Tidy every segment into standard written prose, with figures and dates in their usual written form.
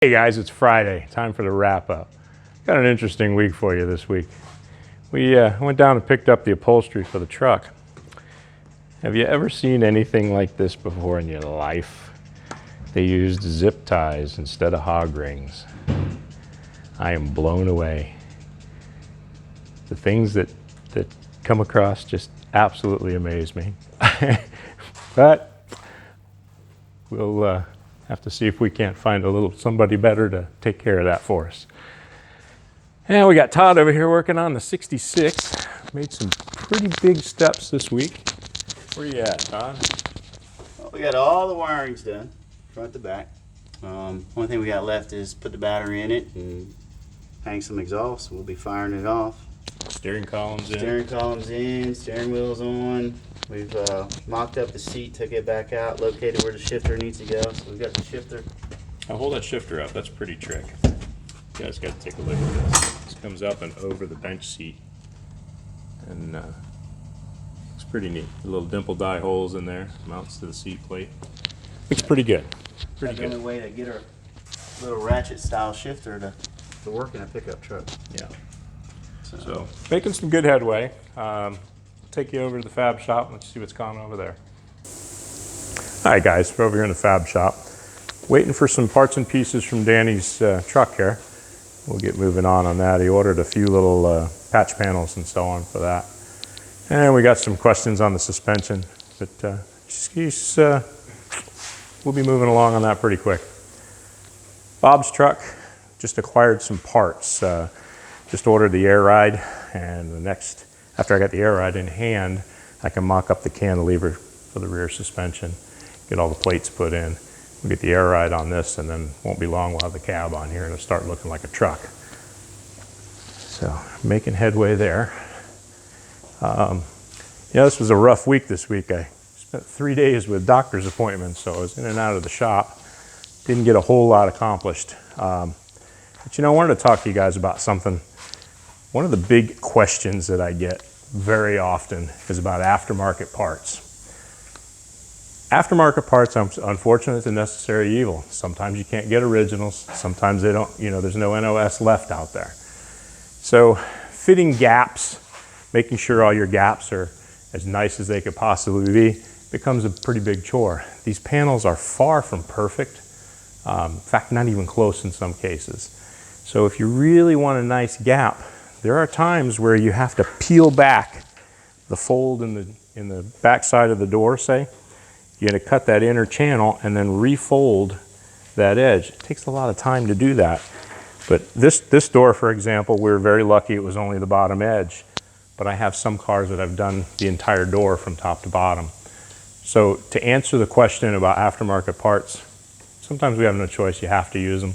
Hey guys, it's Friday. Time for the wrap up. Got an interesting week for you this week. We went down and picked up the upholstery for the truck. Have you ever seen anything like this before in your life? They used zip ties instead of hog rings. I am blown away. The things that come across just absolutely amaze me. But we'll have to see if we can't find somebody better to take care of that for us. And we got Todd over here working on the 66. Made some pretty big steps this week. Where you at, Todd? Well, we got all the wirings done, front to back. Only thing we got left is put the battery in it and hang some exhaust. We'll be firing it off. Steering columns in. Steering columns in, steering wheels on. We've mocked up the seat, took it back out, located where the shifter needs to go. So we've got the shifter. Now hold that shifter up. That's pretty trick. You guys got to take a look at this. This comes up and over the bench seat, and it's pretty neat. The little dimple die holes in there, mounts to the seat plate. Looks pretty good. That's the only way to get our little ratchet style shifter to work in a pickup truck. Yeah. So making some good headway. Take you over to the fab shop and let's see what's going on over there. All right guys, we're over here in the fab shop. Waiting for some parts and pieces from Danny's truck here. We'll get moving on that. He ordered a few little patch panels and so on for that. And we got some questions on the suspension, but we'll be moving along on that pretty quick. Bob's truck just acquired some parts. Just ordered the air ride, and after I got the air ride in hand, I can mock up the cantilever for the rear suspension, get all the plates put in. We'll get the air ride on this, and then won't be long we'll have the cab on here and it'll start looking like a truck. So making headway there. This was a rough week this week. I spent 3 days with doctor's appointments, so I was in and out of the shop. Didn't get a whole lot accomplished. But I wanted to talk to you guys about something. One of the big questions that I get very often is about aftermarket parts. Aftermarket parts, unfortunately, is a necessary evil. Sometimes you can't get originals. Sometimes they don't, there's no NOS left out there. So fitting gaps, making sure all your gaps are as nice as they could possibly be, becomes a pretty big chore. These panels are far from perfect. In fact, not even close in some cases. So if you really want a nice gap, there are times where you have to peel back the fold in the back side of the door, say. You're going to cut that inner channel and then refold that edge. It takes a lot of time to do that. But this door, for example, we were very lucky it was only the bottom edge. But I have some cars that I've done the entire door from top to bottom. So to answer the question about aftermarket parts, sometimes we have no choice, you have to use them.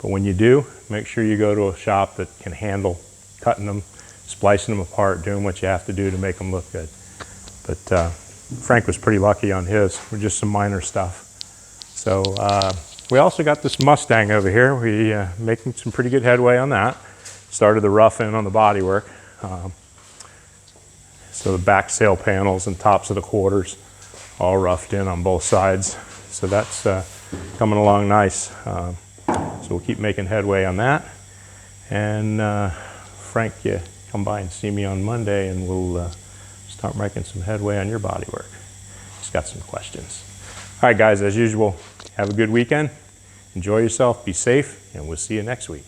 But when you do, make sure you go to a shop that can handle cutting them, splicing them apart, doing what you have to do to make them look good. But Frank was pretty lucky on his, with just some minor stuff. So we also got this Mustang over here. We making some pretty good headway on that. Started the roughing on the bodywork. So the back sail panels and tops of the quarters all roughed in on both sides. So that's coming along nice. So we'll keep making headway on that. And Frank, you come by and see me on Monday and we'll start making some headway on your bodywork. Just got some questions. All right, guys, as usual, have a good weekend. Enjoy yourself, be safe, and we'll see you next week.